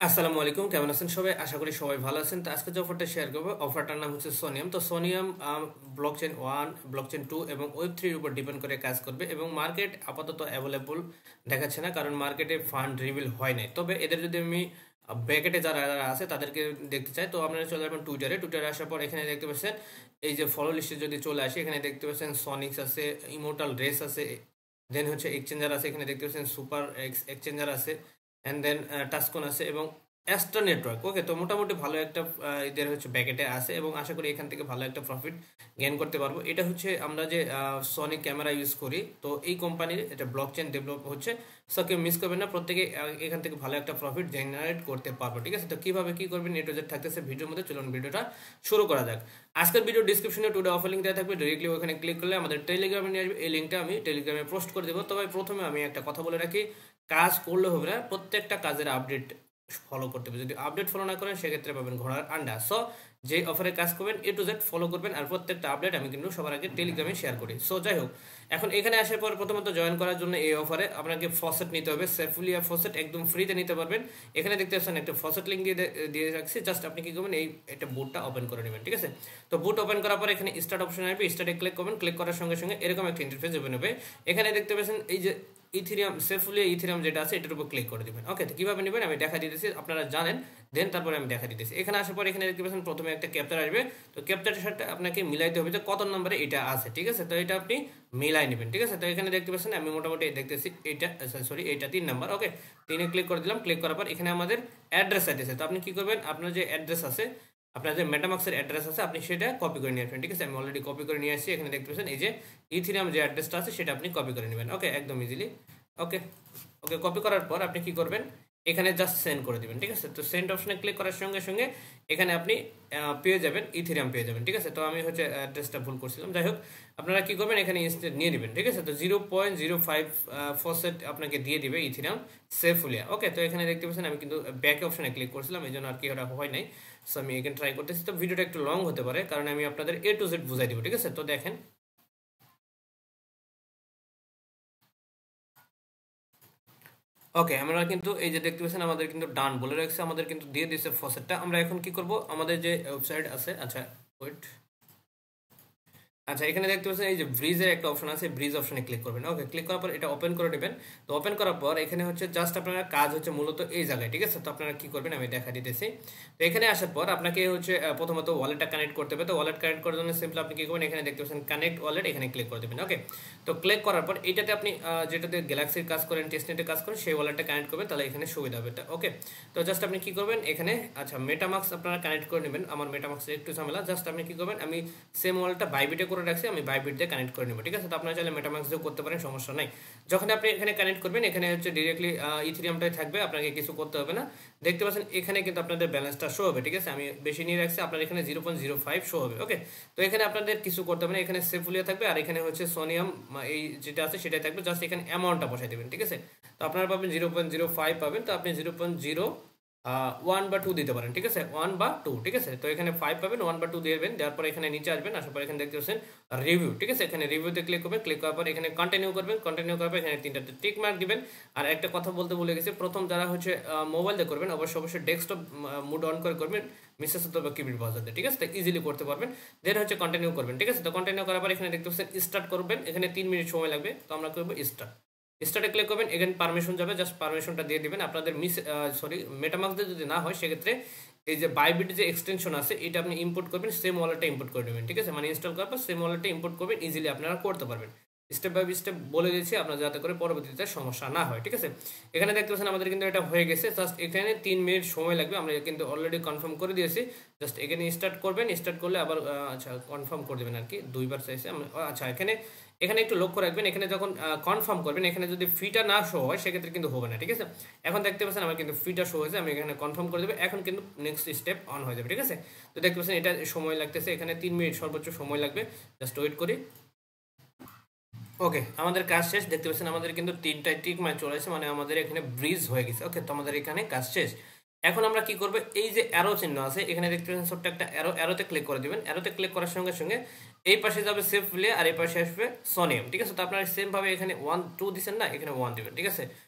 আসসালামু আলাইকুম, কেমন আছেন সবাই? আশা করি সবাই ভালো আছেন। তো আজকে যে অফারটা শেয়ার করবো, অফারটার নাম হচ্ছে সোনিয়াম। তো সোনিয়াম ব্লকচেন 1, ব্লকচেন 2 এবং ওয়েব 3 এর উপর ডিপেন্ড করে কাজ করবে এবং মার্কেট আপাতত অ্যাভেলেবল দেখাচ্ছে না, কারণ মার্কেটে ফান্ড রিভিল হয় নাই। তবে এদের যদি আমি ব্র্যাকেটে যারা যারা আছে তাদেরকে দেখতে চাই, তো আপনারা চলে যাবেন টুইটারে আসার পর এখানে দেখতে পাচ্ছেন এই যে ফলো লিস্টে যদি চলে আসে, এখানে দেখতে পাচ্ছেন সনিক্স আছে, ইমোর্টাল রেস আছে, দেন হচ্ছে এক্সচেঞ্জার আছে, এখানে দেখতে পাচ্ছেন সুপার এক্সচেঞ্জার আছে, অ্যান্ড দেন টাস্কন আছে এবং অ্যাস্ট্রা নেটওয়ার্ক। ওকে, তো মোটামুটি ভালো একটা এদের হচ্ছে ব্যাকেটে আছে এবং আশা করি এখান থেকে ভালো একটা প্রফিট গেইন করতে পারবো। এটা হচ্ছে আমরা যে সনি ক্যামেরা ইউজ করি, তো এই কোম্পানির এটা ব্লকচেন ডেভেলপ হচ্ছে। সো কেউ মিস করবেন না, প্রত্যেকে এখান থেকে ভালো একটা প্রফিট জেনারেট করতে পারবো। ঠিক আছে, তো কিভাবে কি করবেন এ টু জেড থাকতেছে ভিডিওর মধ্যে। চলুন ভিডিওটা শুরু করা যাক। আজকের ভিডিও ডিসক্রিপশনে টুডে অফার লিঙ্ক দেওয়া থাকবে, ডিরেক্টলি ওখানে ক্লিক করলে আমাদের টেলিগ্রামে নিয়ে আসবে। এই লিঙ্কটা আমি টেলিগ্রামে পোস্ট করে দেবো। তবে প্রথমে আমি একটা কথা বলে রাখি, কাজ করলে হবে না, প্রত্যেকটা কাজের আপডেট ফলো করতে হবে। যদি আপডেট ফলো না করেন সেক্ষেত্রে পাবেন ঘোড়ার আন্ডা। সো যে অফারে কাজ করবেন এ টু জেড ফলো করবেন, আর প্রত্যেকটা আপডেট আমি কিন্তু সবার আগে টেলিগ্রামে শেয়ার করি। সো যাই হোক, এখন এখানে আসার পর প্রথমত জয়েন করার জন্য এই অফারে আপনাকে ফসেট নিতে হবে। সেফুলিয়া ফসেট একদম ফ্রিতে নিতে পারবেন। এখানে দেখতে পাচ্ছেন একটা ফসেট লিঙ্ক দিয়ে রাখছি। জাস্ট আপনি কি করবেন, এই একটা বুটটা ওপেন করে নেবেন। ঠিক আছে, তো বুট ওপেন করার পর এখানে স্টার্ট অপশন আসবে, স্টার্টে ক্লিক করবেন। ক্লিক করার সঙ্গে সঙ্গে এরকম একটা ইন্টারফেস ওপেন হবে। এখানে দেখতে পাচ্ছেন এই যে ইথিরিয়াম, সেফুলিয়া ইথিরিয়াম যেটা আছে এটার উপর ক্লিক করে দিবেন। ওকে, তো কিভাবে নেবেন আমি দেখা দিতেছি, আপনারা জানেন। দেন তারপরে আমি দেখা দিতেছি। এখানে আসার পর এখানে দেখতে পাচ্ছেন প্রথমে একটা ক্যাপচার আসবে। তো ক্যাপচারের সাথে আপনাকে মিলাইতে হবে যে কত নম্বরে এটা আছে। ঠিক আছে, তো এটা আপনি মিলাই নেবেন। ঠিক আছে, তো এখানে দেখতে পাচ্ছেন আমি মোটামুটি দেখতেছি এটা, সরি এটা 3 নম্বর। ওকে, 3-এ ক্লিক করে দিলাম। ক্লিক করার পর এখানে আমাদের অ্যাড্রেস আছে। তো আপনি কি করবেন, আপনার যে অ্যাড্রেস আছে, আপনার যে মেটামাক্সের অ্যাড্রেস আছে, আপনি সেটা কপি করে নিয়ে আসবেন। ঠিক আছে, আমি অলরেডি কপি করে নিয়ে আসছি। এখানে দেখতে পাচ্ছেন এই যে ইথিরিয়াম যে অ্যাড্রেসটা আছে সেটা আপনি কপি করে নেবেন। ওকে, একদম ইজিলি। ওকে, ওকে, কপি করার পর আপনি কি করবেন, এখানে জাস্ট সেন্ড করে দিবেন। ঠিক আছে, তো সেন্ড অপশনে ক্লিক করার সঙ্গে সঙ্গে এখানে আপনি পেয়ে যাবেন, ইথিরিয়াম পেয়ে যাবেন। ঠিক আছে, তো আমি হচ্ছে অ্যাড্রেসটা ভুল করছিলাম। যাই হোক, আপনারা কি করবেন, এখানে ইনস্টেড নিয়ে নেবেন। ঠিক আছে, তো 0.05 ফসেট আপনাকে দিয়ে দিবে ইথিরিয়াম সেফুলিয়া। ওকে, তো এখানে দেখতে পাচ্ছেন আমি কিন্তু ব্যাক অপশনে ক্লিক করছিলাম, এই জন্য আর কি ওটা হয় নাই। সো আমি এখানে ট্রাই করতেছি। তো ভিডিওটা একটু লং হতে পারে, কারণ আমি আপনাদের এ টু জেড বুঝাই দিব। ঠিক আছে, তো দেখেন। ওকে, আমরা কিন্তু এই যে দেখতে পাচ্ছেন আমাদের কিন্তু ডান বলে রাখছে, আমাদের কিন্তু দিয়ে দিয়েছে ফসেটটা। আমরা এখন কি করব, আমাদের যে ওয়েবসাইট আছে, আচ্ছা ওয়েট, আচ্ছা এখানে দেখতে পাচ্ছেন এই যে ব্রিজের একটা অপশন আছে, ব্রিজ অপশনে ক্লিক করবেন। ওকে, ক্লিক করার পর এটা ওপেন করে নেবেন। তো ওপেন করার পর এখানে হচ্ছে জাস্ট আপনার কাজ হচ্ছে মূলত এই জায়গায়। ঠিক আছে, তো আপনারা কি করবেন আমি দেখা দিতেছি। তো এখানে আসার পর আপনাকে হচ্ছে প্রথমত ওয়ালেটটা কানেক্ট করতে হবে। তো ওয়ালেট কানেক্ট করার জন্য সিম্পল আপনি কি করবেন, এখানে দেখতে পাচ্ছেন কানেক্ট ওয়ালেট, এখানে ক্লিক করে দেবেন। ওকে, তো ক্লিক করার পর এটাতে আপনি যেটাতে গ্যালাক্সির কাজ করেন, টেস্টনেটে কাজ করেন, সেই ওয়ালেটটা কানেক্ট করবেন, তাহলে এখানে সুবিধা হবে। ওকে, তো জাস্ট আপনি কি করবেন এখানে, আচ্ছা মেটামাক্স আপনারা কানেক্ট করে নেবেন। আমার মেটামাক্সের একটু ঝামেলা, জাস্ট আপনি কি করবেন, আমি সেম ওয়ালেটটা বাইবিটে করে রাখছি, আমি বাইবিট দিয়ে কানেক্ট করে নেব। ঠিক আছে, তো আপনারা চাইলে মেটামাক্স দিয়েও করতে পারেন, সমস্যা নাই। যখন আপনি এখানে কানেক্ট করবেন, এখানে হচ্ছে ডিরেক্টলি ইথিরিয়ামটাই থাকবে, আপনাকে কিছু করতে হবে না। দেখতে পাচ্ছেন এখানে কিন্তু আপনাদের ব্যালেন্সটা শো হবে। ঠিক আছে, আমি বেশি নিয়ে রাখছি, আপনার এখানে 0.05 শো হবে। ওকে, তো এখানে আপনাদের কিছু করতে হবে না, এখানে সেফুলিয়া থাকবে আর এখানে হচ্ছে সোনিয়াম এই যেটা আছে সেটাই থাকবে। জাস্ট এখানে অ্যামাউন্টটা বসাই দেবেন। ঠিক আছে, তো আপনারা পাবেন 0.05 পাবেন, তো আপনি 0.01 বা 2 দিতে পারেন। ঠিক আছে, 1 বা 2। ঠিক আছে, তো এখানে 5 পাবেন, 1 বা 2 দিয়ে দেবেন। দেওয়ার পর এখানে নিচে আসবেন, আসার পর এখানে দেখতে পাচ্ছেন রিভিউ। ঠিক আছে, এখানে রিভিউতে ক্লিক করবেন। ক্লিক করার পর এখানে কন্টিনিউ করবেন। কন্টিনিউ করার পর এখানে 3টা টিক মার্ক দিবেন। আর একটা কথা বলতে ভুলে গেছি, প্রথম যারা হচ্ছে মোবাইল দিয়ে করবেন অবশ্যই ডেস্কটপ মুড অন করে করবেন, মিসেস অথবা কিবোর্ড বাজার দিয়ে। ঠিক আছে, তো ইজিলি করতে পারবেন। দেন হচ্ছে কন্টিনিউ করবেন। ঠিক আছে, তো কন্টিনিউ করার পর এখানে দেখতে পাচ্ছেন স্টার্ট করবেন, এখানে 3 মিনিট সময় লাগবে। তো আমরা করবো স্টার্ট। স্টার্টে ক্লিক করবেন, এখানে পারমিশন যাবে, জাস্ট পারমিশনটা দিয়ে দিবেন। আপনাদের মেটামাক্স দিয়ে যদি না হয় সেক্ষেত্রে এই যে বাইবিট যে এক্সটেনশন আছে এটা আপনি ইম্পোর্ট করবেন, সেম ওয়ালেটটা ইম্পোর্ট করে নেবেন। ঠিক আছে, মানে ইনস্টল করার পর সেম ওয়ালেটটা ইম্পোর্ট করবেন, ইজিলি আপনারা করতে পারবেন। স্টেপ বাই স্টেপ বলে দিয়েছি আপনারা, যাতে করে পরবর্তীতে সমস্যা না হয়। ঠিক আছে, এখানে দেখতে পাচ্ছেন আমাদের কিন্তু এটা হয়ে গেছে। জাস্ট এখানে 3 মিনিট সময় লাগবে, আমরা কিন্তু অলরেডি কনফার্ম করে দিয়েছি। জাস্ট এখানে স্টার্ট করবেন, স্টার্ট করলে আবার আচ্ছা কনফার্ম করে দেবেন আর কি, 2বার চাইছে। আচ্ছা এখানে এখানে একটু লক্ষ্য রাখবেন, এখানে যখন কনফার্ম করবেন এখানে যদি ফিটা না শো হয় সেক্ষেত্রে কিন্তু হবে না। ঠিক আছে, এখন দেখতে পাচ্ছেন আমার কিন্তু ফিটা শো হয়েছে, আমি এখানে কনফার্ম করে দেবো। এখন কিন্তু নেক্সট স্টেপ অন হয়ে যাবে। ঠিক আছে, তো দেখতে পাচ্ছেন এটা সময় লাগতেছে, এখানে 3 মিনিট সর্বোচ্চ সময় লাগবে। জাস্ট ওয়েট করি। ওকে, আমাদের কাজ শেষ। দেখতে পাচ্ছেন আমাদের কিন্তু 3টা টিক মার্ক চলে আসছে, মানে আমাদের এখানে ব্রিজ হয়ে গেছে। ওকে, তো আমাদের এখানে কাজ শেষ। এখন আমরা কি করব, এই যে অ্যারো চিহ্ন আছে এখানে দেখতে পাচ্ছেন ছোট্ট একটা অ্যারোতে ক্লিক করে দিবেন। অ্যারোতে ক্লিক করার সঙ্গে সঙ্গে এই পাশে যাবে সেফুলিয়া আর এই পাশে আসবে সোনিয়াম। ঠিক আছে, তো আপনারা সেম ভাবে এখানে 1 2 দিচ্ছেন না, এখানে 1 দিবেন। ঠিক আছে,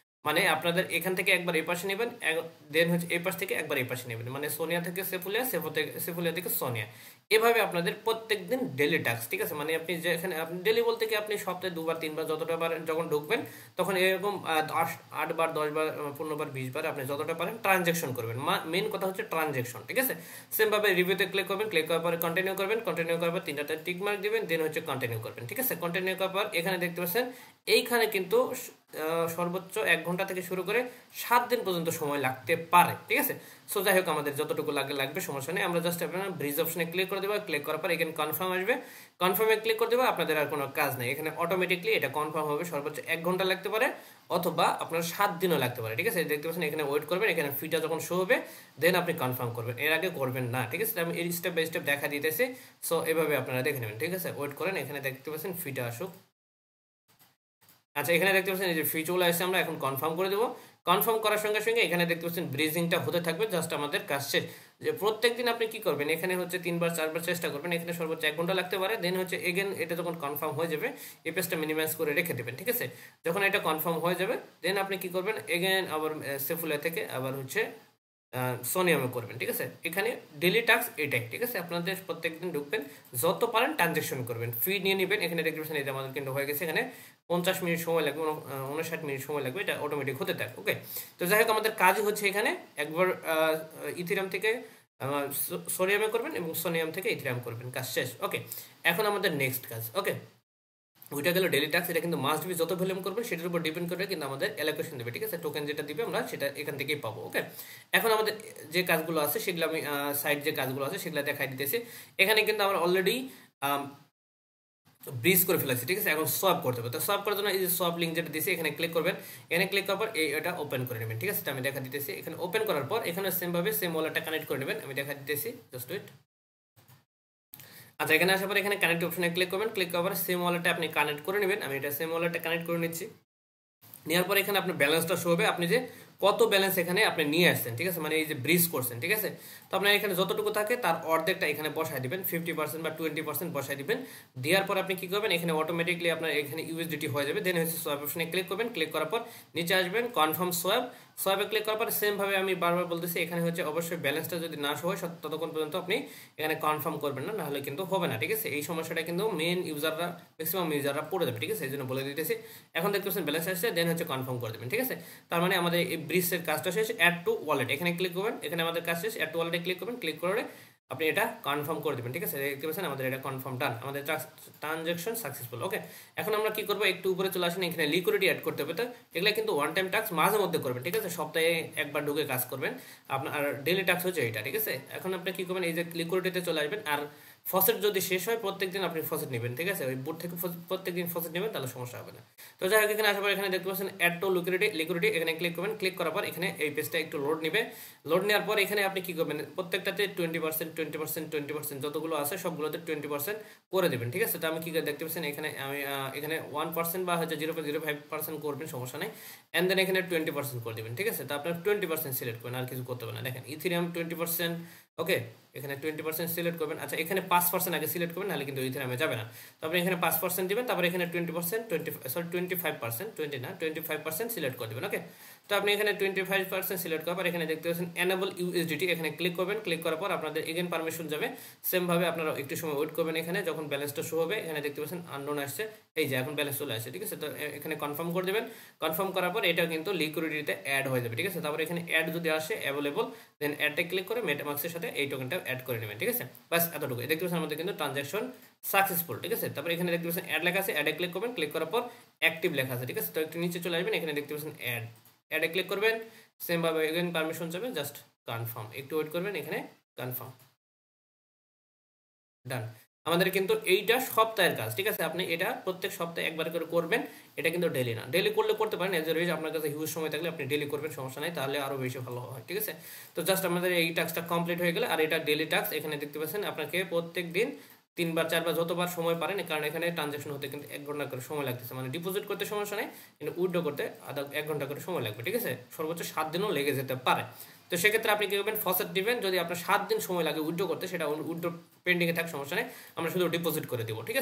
মানে আপনাদের এখান থেকে একবার এই পাশে নেবেন, দেন হচ্ছে এই পাশ থেকে একবার এই পাশে নেবেন, মানে সোনিয়া থেকে সেফুলিয়া, সেফুলিয়া থেকে সোনিয়া। এভাবে আপনাদের প্রত্যেক দিন ডেলি টাস্ক, ঠিক আছে? মানে আপনি যেখানে আপনি ডেলি বলতে কি আপনি সপ্তাহে 2 বার 3 বার যতটা পারেন যখন ঢুকবেন তখন এরকম 8 বার 10 বার 15 বার 20 বার আপনি যতটা পারেন ট্রানজ্যাকশন করবেন। মেন কথা হচ্ছে ট্রানজ্যাকশন, ঠিক আছে? সেম ভাবে রিভিউতে ক্লিক করবেন, ক্লিক করার পরে কন্টিনিউ করবেন, কন্টিনিউ করার পর 3টা টিক মার্ক দিবেন, দেন হচ্ছে কন্টিনিউ করবেন, ঠিক আছে? কন্টিনিউ করার পর এখানে দেখতে পাচ্ছেন এইখানে কিন্তু সর্বোচ্চ 1 ঘন্টা থেকে শুরু করে 7 দিন পর্যন্ত সময় লাগতে পারে, ঠিক আছে? সো যাই হোক আমাদের যতটুকু লাগবে সমস্যা নেই। আমরা জাস্ট আপনার ব্রিজ অপশনে ক্লিক করে দেবো, ক্লিক করার পর এখানে কনফার্ম আসবে, কনফার্মে ক্লিক করে দেবো। আপনাদের আর কোনো কাজ নেই, এখানে অটোমেটিকলি এটা কনফার্ম হবে। সর্বোচ্চ 1 ঘন্টা লাগতে পারে অথবা আপনার 7 দিনও লাগতে পারে, ঠিক আছে? দেখতে পাচ্ছেন এখানে ওয়েট করবেন, এখানে ফিটা যখন শো হবে দেন আপনি কনফার্ম করবেন, এর আগে করবেন না, ঠিক আছে? আমি এই স্টেপ বাই স্টেপ দেখা দিতেছি, সো এভাবে আপনারা দেখে নেবেন, ঠিক আছে? ওয়েট করেন, এখানে দেখতে পাচ্ছেন ফিটা আসুক। আচ্ছা, এখানে দেখতে পাচ্ছেন এই যে ফি চলে আসছে, আমরা এখন কনফার্ম করে দেবো। কনফার্ম করার সঙ্গে সঙ্গে এখানে দেখতে পাচ্ছেন ব্রিজিংটা হতে থাকবে, জাস্ট আমাদের কাজ শেষ। যে প্রত্যেকদিন আপনি কি করবেন, এখানে হচ্ছে 3 বার 4 বার চেষ্টা করবেন, এখানে সর্বোচ্চ 1 ঘন্টা লাগতে পারে। দেন হচ্ছে এগেন এটা যখন কনফার্ম হয়ে যাবে এই পেজটা মিনিমাইজ করে রেখে দেবেন, ঠিক আছে? যখন এটা কনফার্ম হয়ে যাবে দেন আপনি কি করবেন, এগেন আবার সেফুলিয়া থেকে আবার হচ্ছে সোনিয়ামে করবেন, ঠিক আছে? এখানে ডেলি টাস্ক এটাই, ঠিক আছে? আপনাদের প্রত্যেকদিন ঢুকবেন, যত পারেন ট্রানজেকশন করবেন, ফি নিয়ে নেবেন। এখানে দেখতে পাচ্ছেন এই যে আমাদের কিন্তু হয়ে গেছে, এখানে 50 মিনিট সময় লাগবে, 59 মিনিট সময় লাগবে, এটা অটোমেটিক হতে থাকে, ওকে? তো যাই হোক আমাদের কাজ হচ্ছে এখানে একবার ইথিরাম থেকে সোনিয়ামে করবেন এবং সোনিয়াম থেকে ইথিরাম করবেন, কাজ শেষ, ওকে? এখন আমাদের নেক্সট কাজ, ওকে? ওইটা গেল ডেলি টাস্ক। এটা কিন্তু মাস্ট বি, যত ভলিউম করবেন সেটার উপর ডিপেন্ড করে কিন্তু আমাদের অ্যালোকেশন দেবে, ঠিক আছে? টোকেন যেটা দিবে আমরা সেটা এখান থেকেই পাবো, ওকে? এখন আমাদের যে কাজগুলো আছে সেগুলো আমি সাইড যে কাজগুলো আছে সেগুলো দেখাই দিতেছি। এখানে কিন্তু আমরা অলরেডি ব্রিজ করে ফেলেছি, ঠিক আছে? এখন সোয়াপ করতে হবে। তো সোয়াপ করার জন্য এই যে সোয়াপ লিঙ্ক যেটা দিয়েছি এখানে ক্লিক করবেন, এখানে ক্লিক করার পর এটা ওপেন করে নেবেন, ঠিক আছে? আমি দেখা দিতেছি। এখানে ওপেন করার পর এখানে সেম ভাবে সেম ওয়ালেটটা কানেক্ট করে নেবেন, আমি দেখা দিতেছি, জাস্ট ওয়েট। আচ্ছা, এখানে আসার পর এখানে কানেক্ট অপশনে ক্লিক করবেন, ক্লিক করার পর সেম ওয়ালেটটা আপনি কানেক্ট করে নেবেন। আমি এটা সেম ওয়ালেটটা কানেক্ট করে নিচ্ছি। নেওয়ার পর এখানে আপনার ব্যালেন্সটা শো হবে, আপনি যে কত ব্যালেন্স এখানে আপনি নিয়ে আসছেন, ঠিক আছে? মানে এই যে ব্রিজ করছেন, ঠিক আছে? তো আপনার এখানে যতটুকু থাকে তার অর্ধেকটা এখানে বসায় দিবেন, 50% বা 20% বসায় দিবেন। দেওয়ার পর আপনি কি করবেন, এখানে অটোমেটিকলি আপনার এখানে ইউএসডিটি হয়ে যাবে। দেন হচ্ছে সোয়াপ অপশনে ক্লিক করবেন, ক্লিক করার পর নিচে আসবেন কনফার্ম সোয়াপ, সোয়াপে ক্লিক করার পর সেম ভাবে আমি বারবার বলতেছি এখানে হচ্ছে অবশ্যই ব্যালেন্সটা যদি না শো হয় ততক্ষণ পর্যন্ত আপনি এখানে কনফার্ম করবেন না, নাহলে কিন্তু হবে না, ঠিক আছে? এই সমস্যাটা কিন্তু মেন ইউজাররা, ম্যাক্সিমাম ইউজাররা পড়ে যাবে, ঠিক আছে? এই জন্য বলে দিতেছি। এখন দেখতে পাচ্ছেন ব্যালেন্স আসছে, দেন হচ্ছে কনফার্ম করে দেবেন, ঠিক আছে? তার মানে আমাদের এই ব্রিজের কাজটা শেষ। অ্যাড টু ওয়ালেট এখানে ক্লিক করবেন, এখানে আমাদের কাজ শেষ। অ্যাড টু ওয়ালেটে ক্লিক করবেন, ক্লিক করে আপনি এটা কনফার্ম করে দেবেন, ঠিক আছে? দেখতে পাচ্ছেন আমাদের এটা কনফার্ম ডান, আমাদের ট্রানজাকশন সাকসেসফুল, ওকে? এখন আমরা কি করবো, একটু উপরে চলে আসেন, এখানে লিকুইডিটি অ্যাড করতে হবে। তো এগুলো কিন্তু ওয়ান টাইম টাস্ক, মাঝে মধ্যে করবেন, ঠিক আছে? সপ্তাহে একবার ঢুকে কাজ করবেন আপনার, আর ডেলি টাস্ক হচ্ছে এটা, ঠিক আছে? এখন আপনি কি করবেন, এই যে লিকুইডিটিতে চলে আসবেন, আর ফসেট যদি শেষ হয় প্রত্যেকদিন আপনি ফসেট নেবেন, ঠিক আছে? ওই বুট থেকে প্রত্যেকদিন ফসেট নেবেন, তাহলে সমস্যা হবে না। তো যাই হোক এখানে আসার পর এখানে দেখতে পাচ্ছেন অ্যাড টু লিকুইডিটি এখানে ক্লিক করবেন, ক্লিক করার পর এখানে এই পেজটা একটু লোড নেবে। লোড নেওয়ার পর এখানে আপনি কি করবেন, প্রত্যেকটাতে 20% যতগুলো আছে সবগুলোতে 20% করে দেবেন, ঠিক আছে? তো আমি কি দেখতে পাচ্ছেন এখানে আমি এখানে 1% বা হচ্ছে 0.05% করবেন, সমস্যা নেই। অ্যান্ড দেন এখানে 20% করে দেবেন, ঠিক আছে? তো আপনার 20% সিলেক্ট করেন, আর কিছু করতে হবে না। দেখেন ইথিরিয়াম 20%, ওকে? এখানে 20% সিলেক্ট করবেন। আচ্ছা, এখানে 5% আগে সিলেক্ট করবেন, নাহলে কিন্তু ইথিরিয়ামে যাবে না। তো আপনি এখানে 5% দিবেন, তারপর এখানে 25% সিলেক্ট করে দেবেন, ওকে? তো আপনি এখানে 25% সিলেক্ট করার পর এখানে দেখতে পাচ্ছেন এনেবল ইউএসডিটি, এখানে ক্লিক করবেন। ক্লিক করার পর আপনাদের এগেন পারমিশন যাবে। সেম ভাবে আপনারা একটু সময় ওয়েট করবেন, এখানে যখন ব্যালেন্সটা শো হবে এখানে দেখতে পাচ্ছেন আননোন আসছে, এই যে এখন ব্যালেন্স চলে আসছে, ঠিক আছে? তো এখানে কনফার্ম করে দেবেন। কনফার্ম করার পর এটা কিন্তু লিকুইডিটিতে অ্যাড হয়ে যাবে, ঠিক আছে? তারপর এখানে অ্যাড যদি আসে অ্যাভেলেবল, দেন অ্যাডটা ক্লিক করে মেটামাক্সের সাথে এই টোকেনটা অ্যাড করে নেবেন, ঠিক আছে? বাস এতটুকু। দেখতে পাচ্ছেন আমাদের কিন্তু ট্রানজাকশন সাকসেসফুল, ঠিক আছে? তারপর এখানে দেখতে পাচ্ছেন অ্যাড লেখা আছে, অ্যাডে ক্লিক করবেন। ক্লিক করার পর অ্যাক্টিভ লেখা আছে, ঠিক আছে? তো একটু নিচে চলে আসবেন, এখানে দেখতে পাচ্ছেন অ্যাডে ক্লিক করবেন। সেম ভাবে এগেন পারমিশন যাবে, জাস্ট কনফার্ম, একটু ওয়েট করবেন, এখানে কনফার্ম ডান। আমাদের কিন্তু এইটা সপ্তাহের কাজ, ঠিক আছে? আপনি এটা প্রত্যেক সপ্তাহে একবার করে করবেন, এটা কিন্তু ডেলি না। ডেলি করলে করতে পারেন, এজ এ আপনার কাছে হিউজ সময় থাকলে আপনি ডেলি করবেন, সমস্যা নাই, তাহলে আরো বেশি ভালো হয়, ঠিক আছে? তো জাস্ট আমাদের এই টাস্কটা কমপ্লিট হয়ে গেলে, আর এটা ডেলি টাস্ক, এখানে দেখতে পাচ্ছেন আপনাকে প্রত্যেক দিন 3 বার 4 বার যতবার সময় পারেন, কারণ এখানে ট্রানজাকশন হতে কিন্তু 1 ঘন্টা করে সময় লাগতেছে। মানে ডিপোজিট করতে সমস্যা নেই, কিন্তু উইথড্র করতে 1 ঘন্টা করে সময় লাগবে, ঠিক আছে? সর্বোচ্চ 7 দিনও লেগে যেতে পারে। তো সেক্ষেত্রে আপনি কি করবেন, ফসেট দিবেন। যদি আপনার 7 দিন সময় লাগে উইথড্র করতে, সেটা উইথড্র পেন্ডিংয়ে থাক, সমস্যা নেই, আমরা শুধু ডিপোজিট করে দেবো, ঠিক আছে?